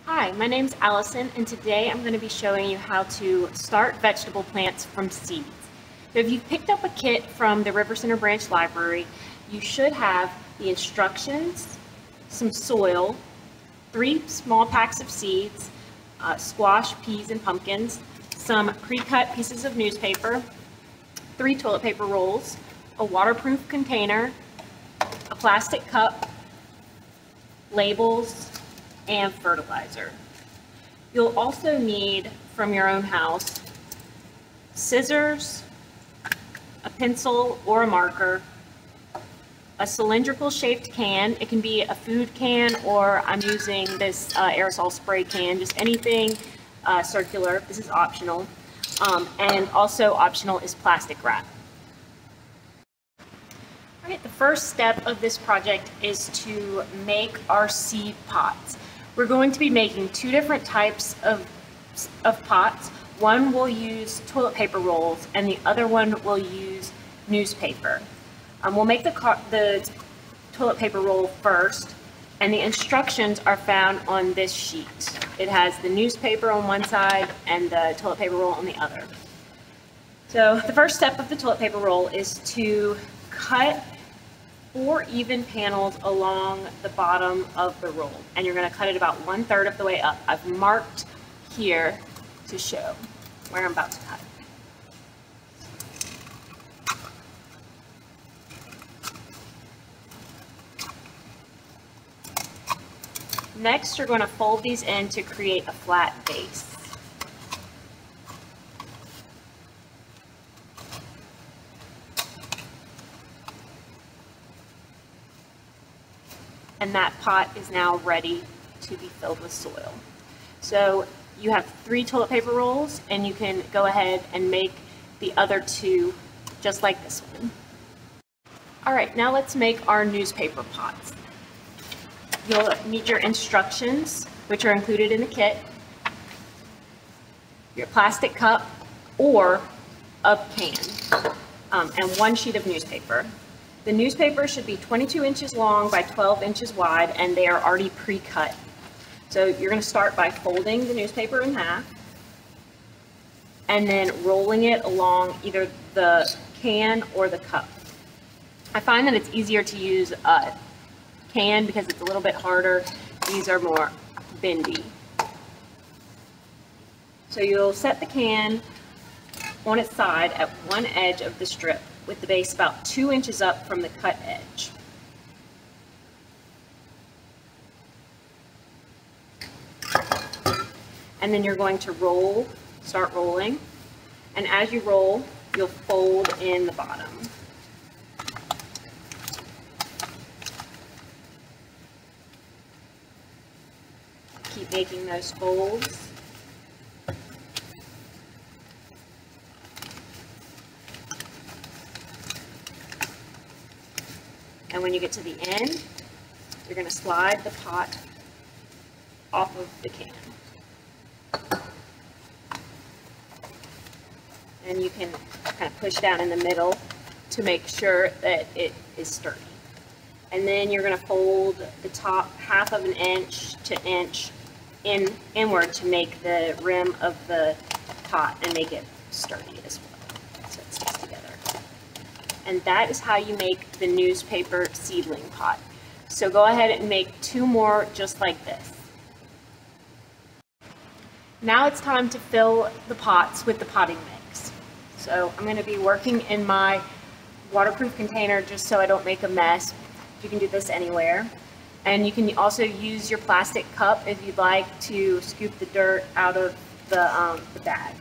Hi, my name's Allison, and today I'm going to be showing you how to start vegetable plants from seeds. So if you've picked up a kit from the River Center Branch Library, you should have the instructions, some soil, 3 small packs of seeds, squash, peas, and pumpkins, some pre-cut pieces of newspaper, 3 toilet paper rolls, a waterproof container, a plastic cup, labels, and fertilizer. You'll also need, from your own house, scissors, a pencil or a marker, a cylindrical shaped can. It can be a food can, or I'm using this aerosol spray can, just anything circular. This is optional. And also optional is plastic wrap. All right, the first step of this project is to make our seed pots. We're going to be making 2 different types of pots. One will use toilet paper rolls and the other one will use newspaper. We'll make the toilet paper roll first, and the instructions are found on this sheet. It has the newspaper on one side and the toilet paper roll on the other. So the first step of the toilet paper roll is to cut 4 even panels along the bottom of the roll, and you're going to cut it about 1/3 of the way up. I've marked here to show where I'm about to cut. Next, you're going to fold these in to create a flat base. And that pot is now ready to be filled with soil. So you have 3 toilet paper rolls, and you can go ahead and make the other 2 just like this one. All right, now let's make our newspaper pots. You'll need your instructions, which are included in the kit, your plastic cup or a can, and 1 sheet of newspaper. The newspaper should be 22 inches long by 12 inches wide, and they are already pre-cut. So you're going to start by folding the newspaper in half and then rolling it along either the can or the cup. I find that it's easier to use a can because it's a little bit harder. These are more bendy. So you'll set the can on its side at one edge of the strip, with the base about 2 inches up from the cut edge. And then you're going to start rolling, and as you roll, you'll fold in the bottom. Keep making those folds. And when you get to the end, you're going to slide the pot off of the can. And you can kind of push down in the middle to make sure that it is sturdy. And then you're going to fold the top 1/2 inch to inch inward to make the rim of the pot and make it sturdy as well, so it sticks together. And that is how you make the newspaper seedling pot. So go ahead and make 2 more just like this. Now it's time to fill the pots with the potting mix. So I'm going to be working in my waterproof container just so I don't make a mess. You can do this anywhere. And you can also use your plastic cup if you'd like to scoop the dirt out of the bag.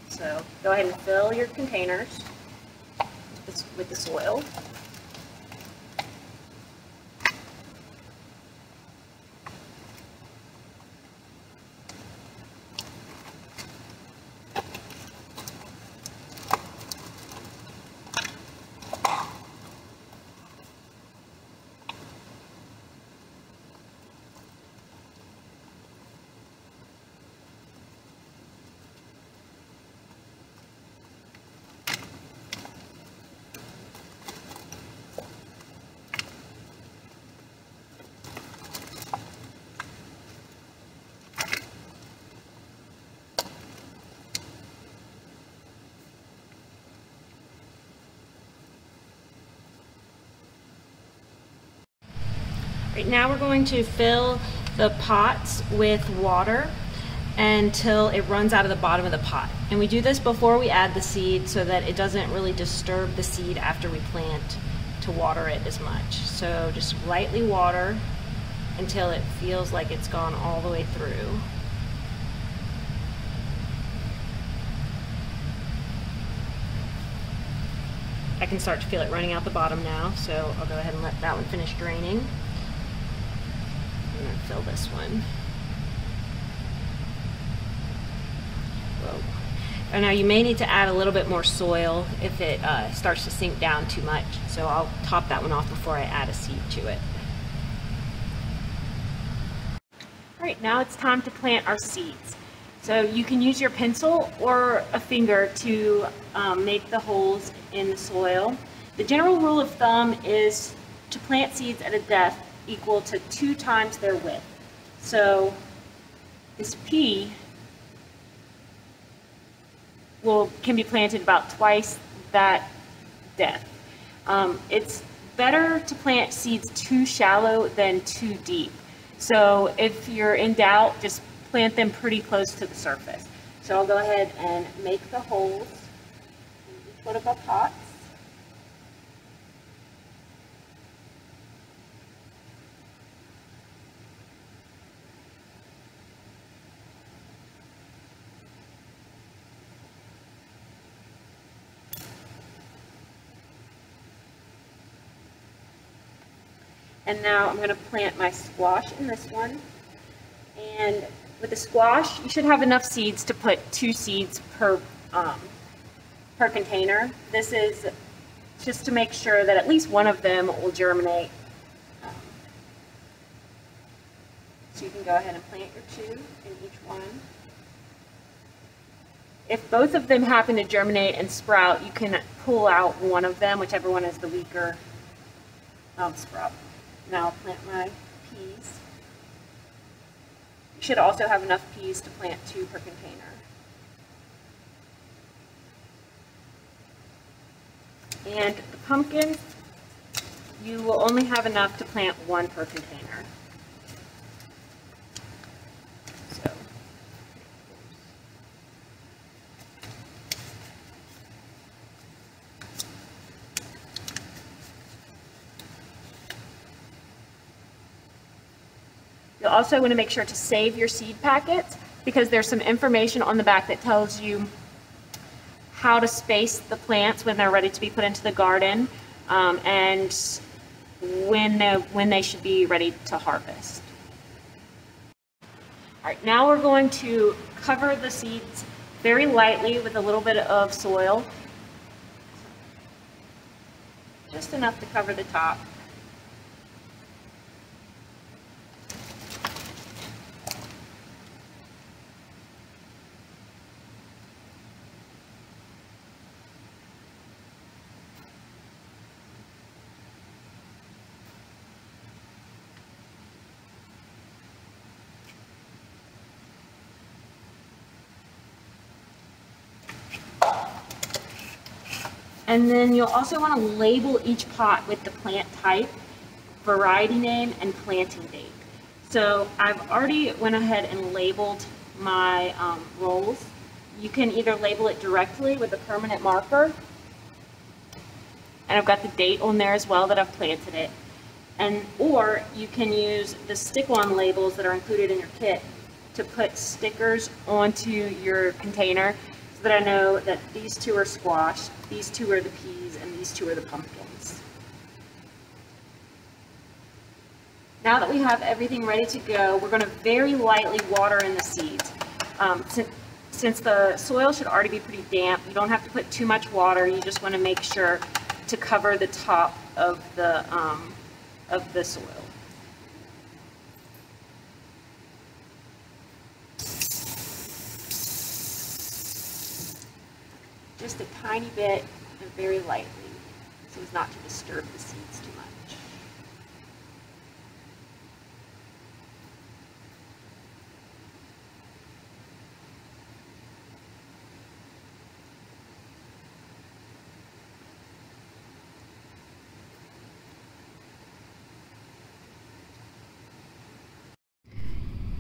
So go ahead and fill your containers with the soil. Right now we're going to fill the pots with water until it runs out of the bottom of the pot. And we do this before we add the seed so that it doesn't really disturb the seed after we plant to water it as much. So just lightly water until it feels like it's gone all the way through. I can start to feel it running out the bottom now, so I'll go ahead and let that one finish draining. And then fill this one. Whoa. And now you may need to add a little bit more soil if it starts to sink down too much. So I'll top that one off before I add a seed to it. All right, now it's time to plant our seeds. So you can use your pencil or a finger to make the holes in the soil. The general rule of thumb is to plant seeds at a depth equal to 2 times their width. So this pea can be planted about twice that depth. It's better to plant seeds too shallow than too deep. So if you're in doubt, just plant them pretty close to the surface. So I'll go ahead and make the holes in each one of our pots. And now I'm going to plant my squash in this one. And with the squash, you should have enough seeds to put 2 seeds per container. This is just to make sure that at least one of them will germinate. So you can go ahead and plant your 2 in each one. If both of them happen to germinate and sprout, you can pull out one of them, whichever one is the weaker sprout. Now I'll plant my peas. You should also have enough peas to plant 2 per container. And the pumpkin, you will only have enough to plant 1 per container. So, you'll also want to make sure to save your seed packets because there's some information on the back that tells you how to space the plants when they're ready to be put into the garden and when they should be ready to harvest. All right, now we're going to cover the seeds very lightly with a little bit of soil, just enough to cover the top. And then you'll also want to label each pot with the plant type, variety name, and planting date. So I've already went ahead and labeled my rolls. You can either label it directly with a permanent marker, and I've got the date on there as well that I've planted it. Or you can use the stick-on labels that are included in your kit to put stickers onto your container, so that I know that these 2 are squash, these 2 are the peas, and these 2 are the pumpkins. Now that we have everything ready to go, we're going to very lightly water in the seeds. Since the soil should already be pretty damp, you don't have to put too much water. You just want to make sure to cover the top of the soil. Just a tiny bit and very lightly, so as not to disturb the seeds too much.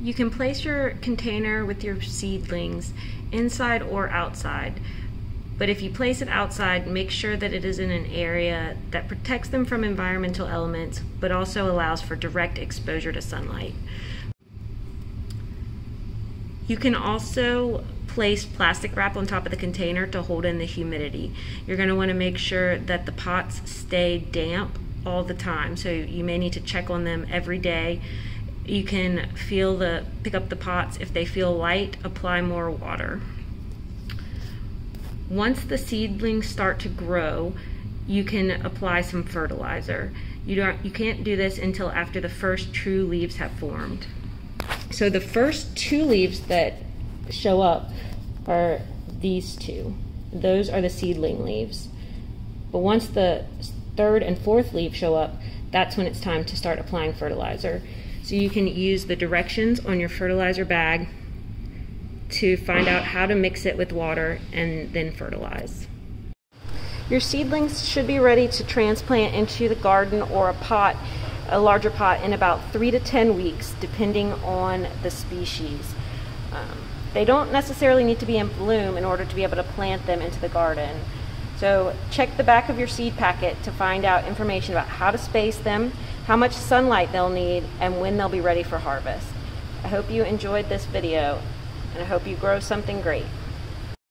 You can place your container with your seedlings inside or outside, but if you place it outside, make sure that it is in an area that protects them from environmental elements, but also allows for direct exposure to sunlight. You can also place plastic wrap on top of the container to hold in the humidity. You're going to want to make sure that the pots stay damp all the time, so you may need to check on them every day. You can pick up the pots. If they feel light, apply more water. Once the seedlings start to grow, you can apply some fertilizer. You can't do this until after the first true leaves have formed. So the first 2 leaves that show up are these 2. Those are the seedling leaves. But once the 3rd and 4th leaf show up, that's when it's time to start applying fertilizer. So you can use the directions on your fertilizer bag to find out how to mix it with water and then fertilize. Your seedlings should be ready to transplant into the garden or a larger pot in about 3 to 10 weeks, depending on the species. They don't necessarily need to be in bloom in order to be able to plant them into the garden. So check the back of your seed packet to find out information about how to space them, how much sunlight they'll need, and when they'll be ready for harvest. I hope you enjoyed this video, and I hope you grow something great.